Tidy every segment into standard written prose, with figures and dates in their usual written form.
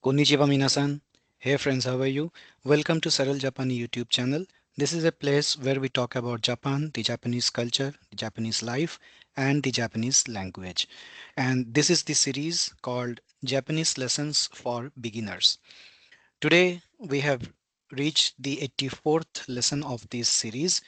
Konnichiwa minasan. Hey friends, how are you? Welcome to Saral Japani YouTube channel. This is a place where we talk about Japan, the Japanese culture, the Japanese life, and the Japanese language. And this is the series called Japanese Lessons for Beginners. Today we have reached the 84th lesson of this series,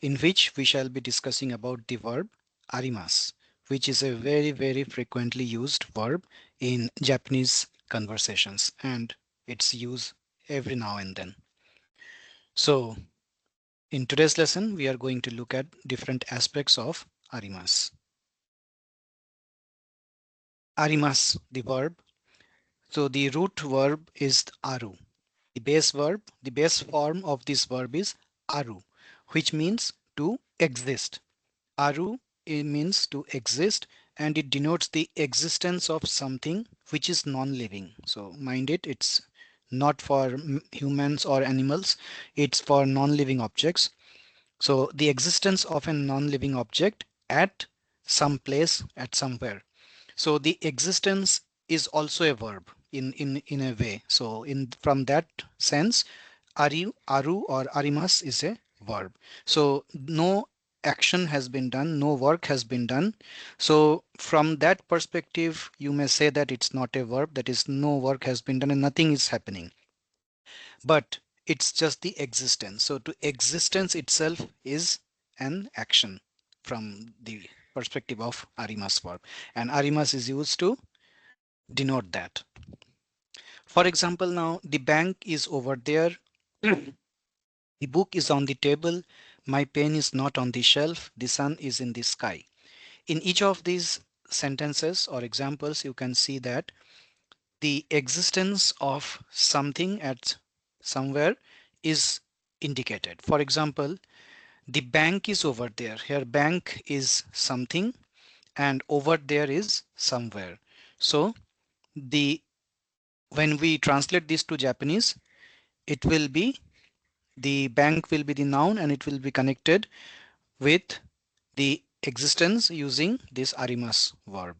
in which we shall be discussing about the verb arimas, which is a very frequently used verb in Japanese conversations, and its use every now and then. So in today's lesson we are going to look at different aspects of arimas. Arimas, the verb. So the root verb is aru. The base form of this verb is aru, which means to exist. Aru, it means to exist, and it denotes the existence of something which is non-living. So mind it, it's not for humans or animals, it's for non-living objects. So the existence of a non-living object at some place, at somewhere. So the existence is also a verb in a way. So in from that sense, aru or arimas is a verb. So no action has been done, no work has been done. So from that perspective, you may say that it's not a verb, that is, no work has been done and nothing is happening. But it's just the existence. So to existence itself is an action from the perspective of arimas verb. And arimas is used to denote that. For example, now the bank is over there. The book is on the table. My pen is not on the shelf. The sun is in the sky. In each of these sentences or examples, you can see that the existence of something at somewhere is indicated. For example, the bank is over there. Here bank is something and over there is somewhere. So the when we translate this to Japanese, it will be the bank will be the noun and it will be connected with the existence using this arimas verb.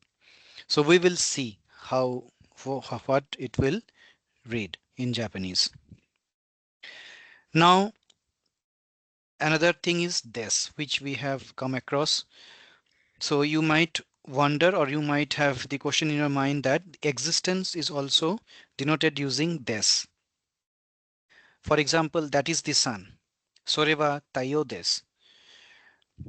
So we will see how what it will read in Japanese. Now another thing is des, which we have come across. So you might wonder, or you might have the question in your mind that existence is also denoted using des. For example, that is the sun. Sore wa taiyo desu.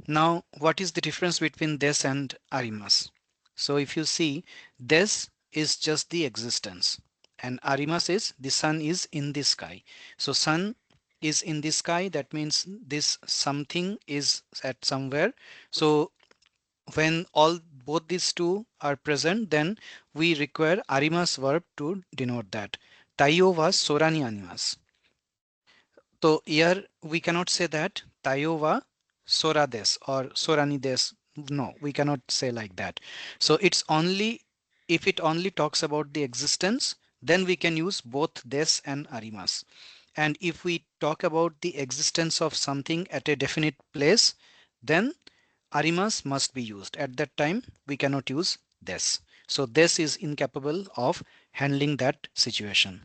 Now, what is the difference between des and arimas? So if you see, des is just the existence and arimas is the sun is in the sky. So sun is in the sky, that means this something is at somewhere. So when all both these two are present, then we require arimas verb to denote that. Taiyo wa sora ni arimasu. So here we cannot say that Taiyo wa sora desu or sora ni desu. No, we cannot say like that. So it's only if it only talks about the existence, then we can use both des and arimas. And if we talk about the existence of something at a definite place, then arimas must be used. At that time, we cannot use des. So des is incapable of handling that situation.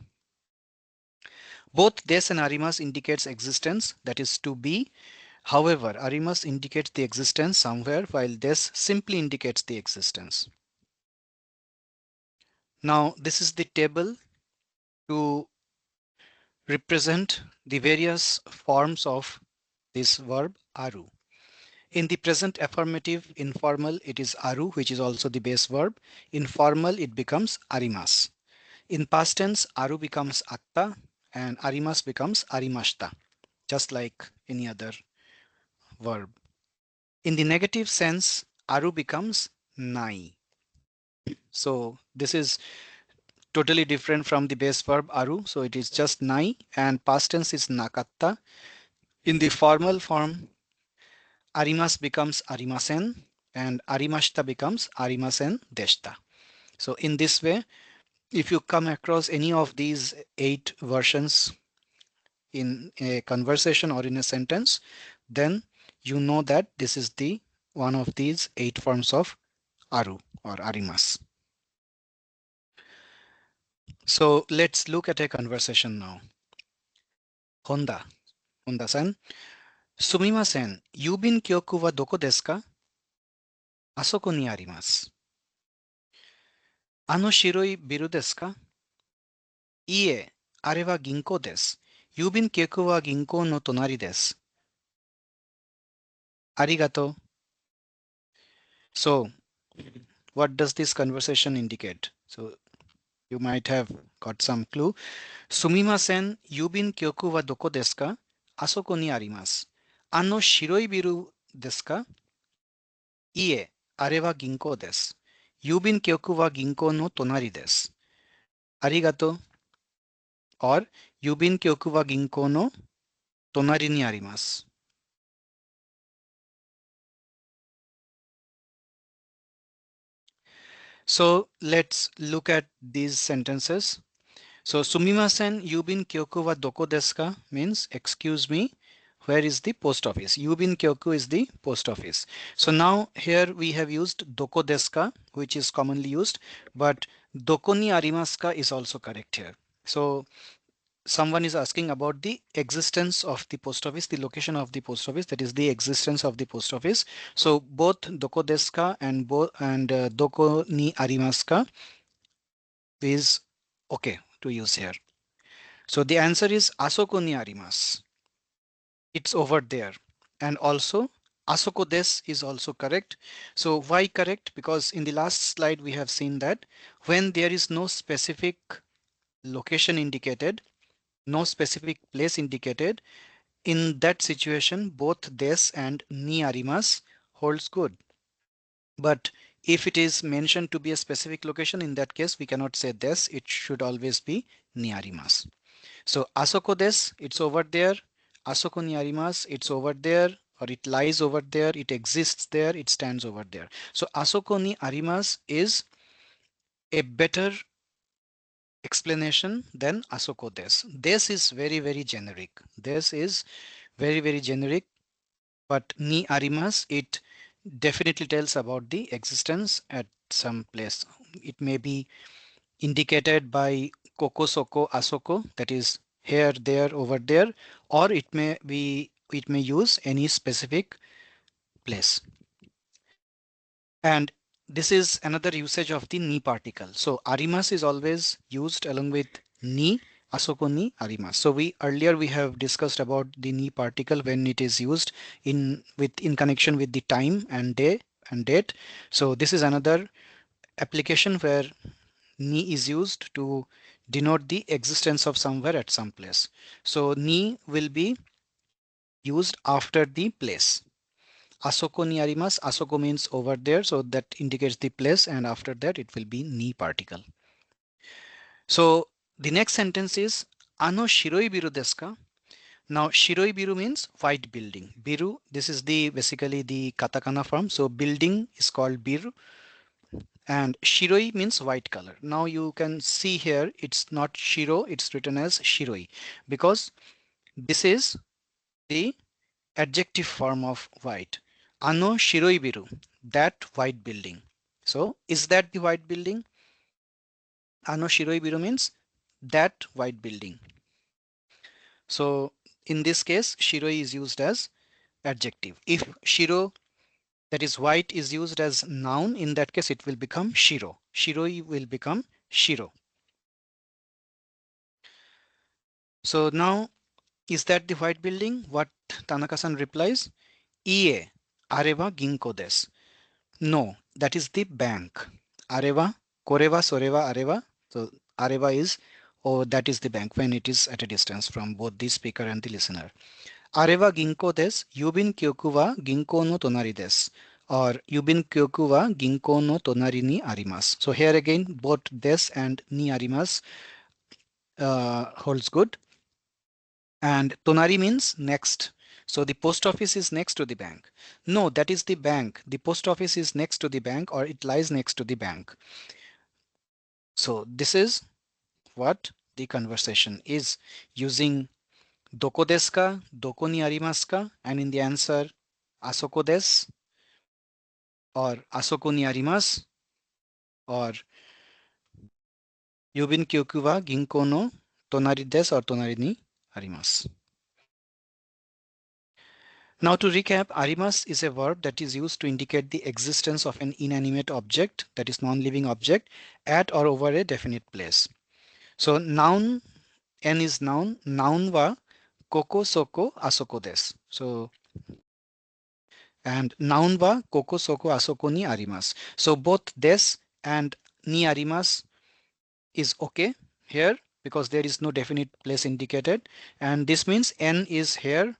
Both des and arimas indicates existence, that is to be. However, arimas indicates the existence somewhere while des simply indicates the existence. Now this is the table to represent the various forms of this verb aru. In the present affirmative informal, it is aru, which is also the base verb. In formal, it becomes arimas. In past tense, aru becomes atta and arimas becomes arimashita, just like any other verb. In the negative sense, aru becomes nai. So this is totally different from the base verb aru. So it is just nai and past tense is nakatta. In the formal form, arimas becomes arimasen and arimashita becomes arimasen deshita. So in this way, if you come across any of these 8 versions in a conversation or in a sentence, then you know that this is the one of these 8 forms of aru or arimas. So let's look at a conversation now. Honda. Honda-san. Sumimasen, yuubinkyoku wa doko desu ka? Asoko ni arimasu. Ano shiroi biru desu ka? Iie, are wa ginkou desu. Yuubinkyoku wa ginkou no tonari desu. Arigato. So, what does this conversation indicate? So, you might have got some clue. Sumimasen, yuubinkyoku wa doko desu ka? Asoko ni arimasu. Ano shiroi biru desu ka? Iie, are wa ginkou desu. Yuubinkyoku wa ginkou no tonari desu. Arigato. Or, yuubinkyoku wa ginkou no tonari ni arimasu. So let's look at these sentences. So sumimasen, yuubinkyoku wa doko desu ka means excuse me, where is the post office? Yuubinkyoku is the post office. So now here we have used doko desu ka, which is commonly used, but doko ni arimasu ka is also correct here. So someone is asking about the existence of the post office, the location of the post office, that is the existence of the post office. So both doko desu ka and doko ni arimasu ka is okay to use here. So the answer is asoko ni arimasu. It's over there. And also asoko desu is also correct. So why correct? Because in the last slide we have seen that when there is no specific location indicated, no specific place indicated, in that situation both desu and ni arimasu holds good. But if it is mentioned to be a specific location, in that case we cannot say desu, it should always be ni arimasu. So asoko desu, it's over there. Asoko ni arimasu, it's over there, or it lies over there, it exists there, it stands over there. So asoko ni arimasu is a better explanation than asoko desu. Desu is very generic. Desu is very generic, but ni arimasu, it definitely tells about the existence at some place. It may be indicated by koko, soko, asoko, that is here, there, over there, or it may use any specific place. And this is another usage of the ni particle. So arimasu is always used along with ni, asoko ni arimasu. So earlier we have discussed about the ni particle when it is used in connection with the time and day and date. So this is another application where ni is used to denote the existence of somewhere at some place. So ni will be used after the place. Asoko ni arimasu. Asoko means over there, so that indicates the place, and after that it will be ni particle. So the next sentence is ano shiroi biru desu ka? Now shiroi biru means white building. Biru, this is basically the katakana form. So building is called biru, and shiroi means white color. Now you can see here it's not shiro, it's written as shiroi because this is the adjective form of white. Ano shiroi biru, that white building. So is that the white building? Ano shiroi biru means that white building. So in this case shiroi is used as adjective. If shiro, that is white, is used as noun, in that case it will become shiro. Shiroi will become shiro. So now, is that the white building? What Tanaka-san replies? Iie, areva ginko desu. No, that is the bank. Areva, koreva, soreva, areva. So areva is, oh, that is the bank when it is at a distance from both the speaker and the listener. Areva ginko desu. Yuubinkyoku wa ginko no tonari desu. Or yuubinkyoku wa ginko no tonari ni arimasu. So here again, both desu and ni arimasu holds good. And tonari means next. So the post office is next to the bank. No, that is the bank. The post office is next to the bank, or it lies next to the bank. So this is what the conversation is, using doko desu ka, doko ni arimasu ka, and in the answer asoko desu or asoko ni arimasu or yuubinkyoku wa ginkou no tonari desu or tonari ni arimasu. Now to recap, arimasu is a verb that is used to indicate the existence of an inanimate object, that is non-living object, at or over a definite place. So noun, n is noun, noun wa koko soko asoko desu. So and noun wa koko soko asoko ni arimasu. So both des and ni arimasu is okay here because there is no definite place indicated, and this means n is here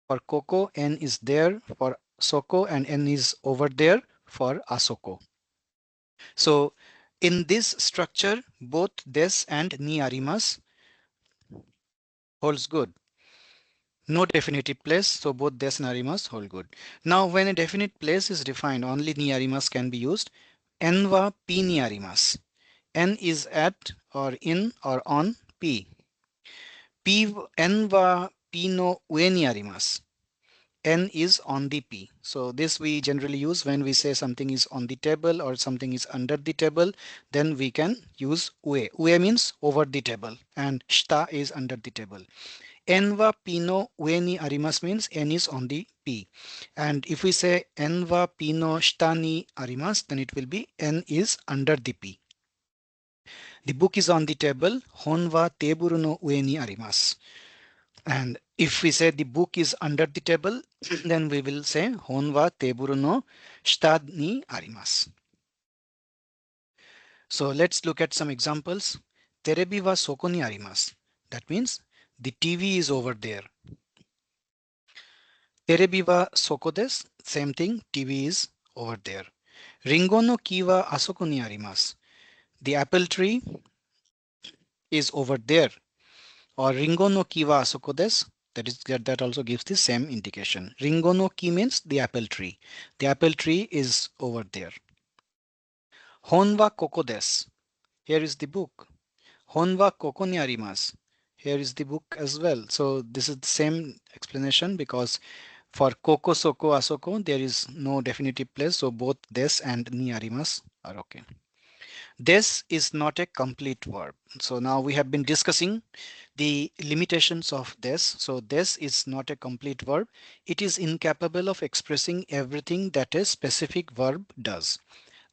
for koko, n is there for soko, and n is over there for asoko. So in this structure both des and ni arimasu holds good. No definitive place, so both des and arimasu hold good. Now when a definite place is defined, only ni arimasu can be used. En wa p ni arimasu. N is at or in or on p. N wa p no ue ni arimasu. N is on the p. So this we generally use when we say something is on the table or something is under the table, then we can use ue. Ue means over the table and shita is under the table. En wa p no ue ni arimasu means n is on the p. And if we say en wa p no shita ni arimasu, then it will be n is under the p. The book is on the table. Hon wa teburu no ue ni arimasu. And if we say the book is under the table, then we will say hon wa teburu no shita ni arimasu. So let's look at some examples. Terebi wa soko ni arimasu. That means the TV is over there. Terebi wa soko desu. Same thing, TV is over there. Ringo no ki wa asoko ni arimasu. The apple tree is over there. Or ringo no ki wa asoko desu. That also gives the same indication. Ringo no ki means the apple tree. The apple tree is over there. Hon wa koko desu. Here is the book. Hon wa koko ni arimasu. Here is the book as well. So this is the same explanation because for koko, soko, asoko, there is no definitive place. So both des and ni arimasu are okay. Des is not a complete verb. So now we have been discussing the limitations of des. So des is not a complete verb. It is incapable of expressing everything that a specific verb does.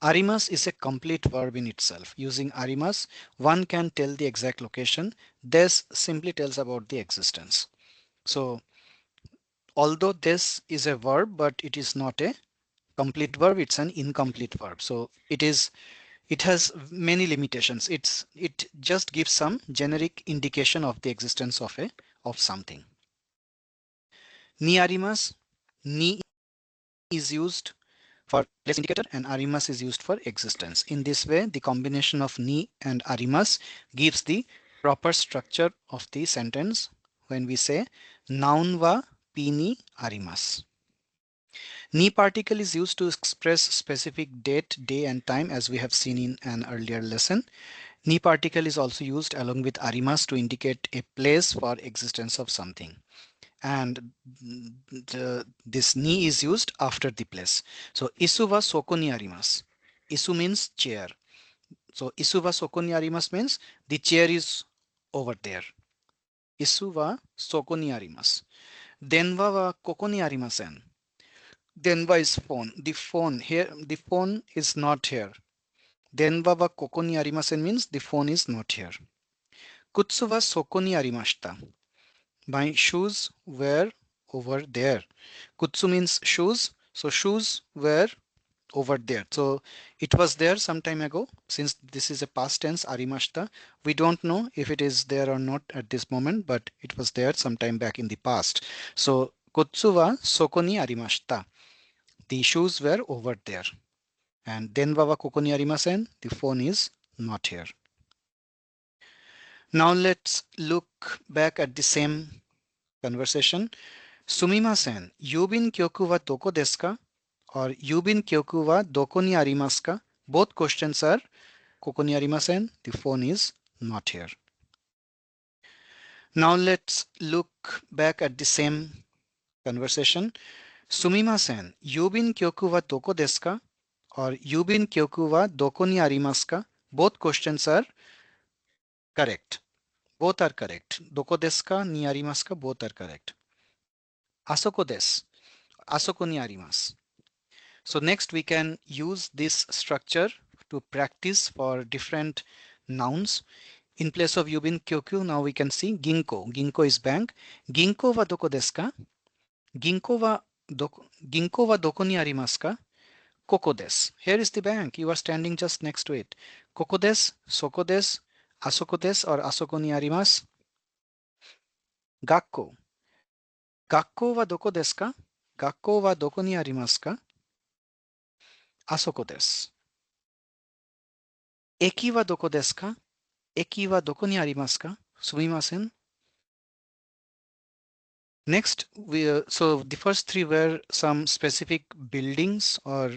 Arimasu is a complete verb in itself. Using arimasu, one can tell the exact location. Des simply tells about the existence. So although this is a verb, but it is not a complete verb, it's an incomplete verb. So it has many limitations. It just gives some generic indication of the existence of something. Ni arimasu, ni is used for place indicator and arimasu is used for existence. In this way, the combination of ni and arimasu gives the proper structure of the sentence when we say noun wa p ni arimasu. Ni particle is used to express specific date, day and time as we have seen in an earlier lesson. Ni particle is also used along with arimasu to indicate a place for existence of something. And this ni is used after the place. So isu wa soko ni arimasu. Isu means chair. So isu wa soko ni arimasu means the chair is over there. Isu wa soko ni arimasu. Denwa wa koko ni arimasen. Denwa is phone. The phone here, the phone is not here. Denwa wa koko ni arimasen means the phone is not here. Kutsu wa soko ni arimashita. My shoes were over there. Kutsu means shoes. So shoes were over there. So it was there some time ago. Since this is a past tense, arimashita, we don't know if it is there or not at this moment, but it was there some time back in the past. So kutsu wa soko ni arimashita. The shoes were over there. And denwa wa koko ni arimasen. The phone is not here. Now let's look back at the same conversation. Sumimasen, yuubinkyoku wa doko desu ka? Or yuubinkyoku wa doko ni arimasu ka? Both questions are koko ni arimasen. The phone is not here. Now let's look back at the same conversation. Sumimasen, yuubinkyoku wa doko desu ka? Or yuubinkyoku wa doko ni arimasu ka? Both questions are Correct. Both are correct. Doko desu ka ni arimasu ka? Both are correct. Asoko desu. Asoko ni arimasu. So next we can use this structure to practice for different nouns. In place of yuubinkyoku, now we can see ginko. Ginko is bank. Ginko wa doko desu ka? Ginko wa doko ni arimasu ka? Koko desu. Here is the bank. You are standing just next to it. Koko desu, soko desu, asoko desu, or asoko ni arimasu. Gakko. Gakko wa doko desu ka? Gakko wa doko ni arimasu ka? Asoko desu. Eki wa doko desu ka? Eki wa doko ni arimasu ka? Sumimasen. Next, so the first three were some specific buildings or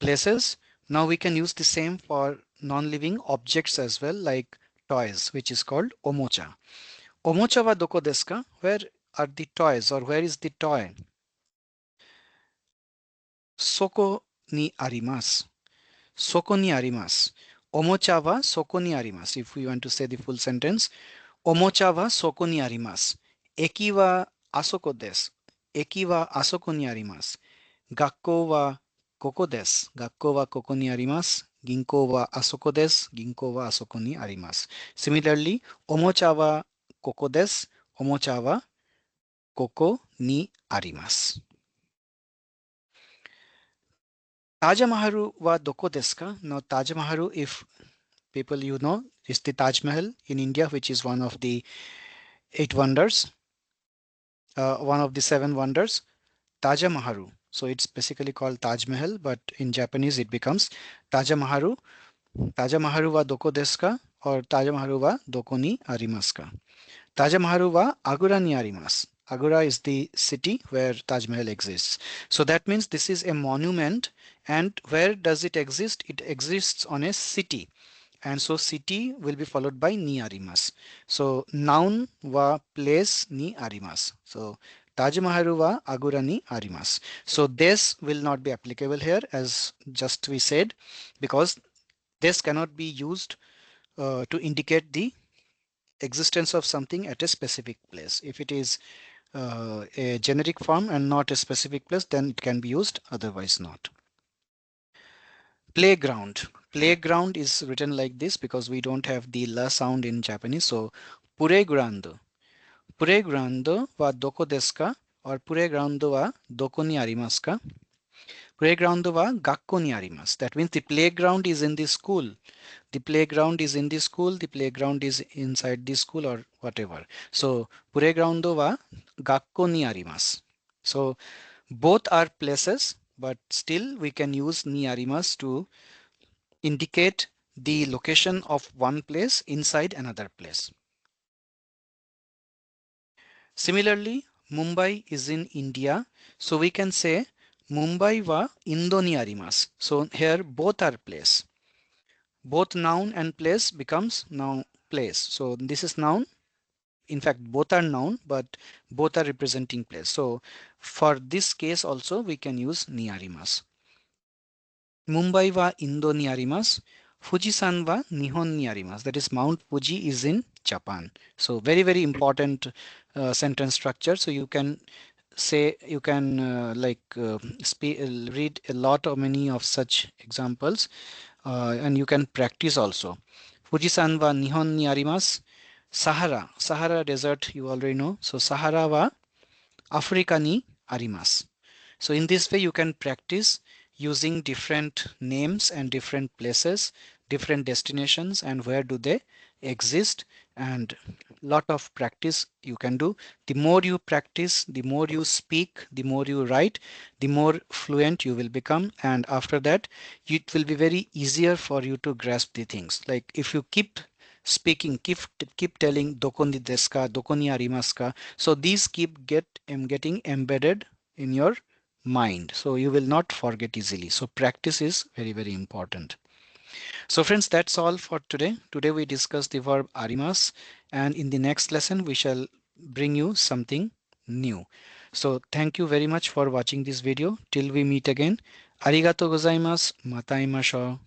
places. Now we can use the same for non-living objects as well, like toys, which is called omocha. Omocha wa doko desu ka? Where are the toys, or where is the toy? Soko ni arimasu. Soko ni arimasu. Omocha wa soko ni arimasu. If we want to say the full sentence, omocha wa soko ni arimasu. Eki wa asoko desu. Eki wa asoko ni arimasu. Gakkou wa koko desu. Gakkou wa koko ni arimasu. Ginko wa asoko desu. Ginko wa asoko ni arimasu. Similarly, omocha wa koko desu. Omocha wa koko ni arimasu. Taj Mahal wa doko desu ka? Now Taj Mahal, if people you know, is the Taj Mahal in India, which is one of the 8 wonders, one of the 7 wonders. Taj Mahal. So it's basically called Taj Mahal, but in Japanese it becomes Taj Mahal. Taj Mahal wa doko desu ka? Or Taj Mahal wa doko ni arimasu ka? Taj Mahal wa Agra ni arimasu. Agra is the city where Taj Mahal exists. So that means this is a monument, and where does it exist? It exists on a city. And so city will be followed by ni arimasu. So noun wa place ni arimasu. So Taj Mahal wa Agra ni arimasu. So this will not be applicable here, as just we said, because this cannot be used to indicate the existence of something at a specific place. If it is a generic form and not a specific place, then it can be used, otherwise not. Playground. Playground is written like this because we don't have the la sound in Japanese. So pureground. Pureground wa doko desu ka? Or pureground wa doko ni arimasu ka? Playground wa gakko ni arimasu. That means the playground is in the school. The playground is in the school. The playground is inside the school, or whatever. So playground wa gakko ni arimasu. So both are places, but still we can use ni arimasu to indicate the location of one place inside another place. Similarly, Mumbai is in India, so we can say Mumbai wa Indo ni arimasu. So here both are place. Both noun and place becomes now place. So this is noun. In fact, both are noun, but both are representing place. So for this case also we can use ni arimasu. Mumbai wa Indo ni arimasu. Fujisan wa Nihon ni arimasu. That is, Mount Fuji is in Japan. So very, very important sentence structure. So you can say, you can read a lot of many of such examples, and you can practice also. Fujisan wa Nihon ni arimasu. Sahara desert, you already know. So Sahara wa Africa ni arimasu. So in this way you can practice using different names and different places, different destinations, and where do they exist, and lot of practice you can do. The more you practice, the more you speak, the more you write, the more fluent you will become, and after that it will be very easier for you to grasp the things. Like if you keep speaking, keep telling doko ni desu ka, doko ni arimasu ka, so these getting embedded in your mind, so you will not forget easily. So practice is very, very important. So friends, that's all for today. Today we discussed the verb arimasu, and in the next lesson we shall bring you something new. So thank you very much for watching this video. Till we meet again, arigatou gozaimasu. Mata aimashou.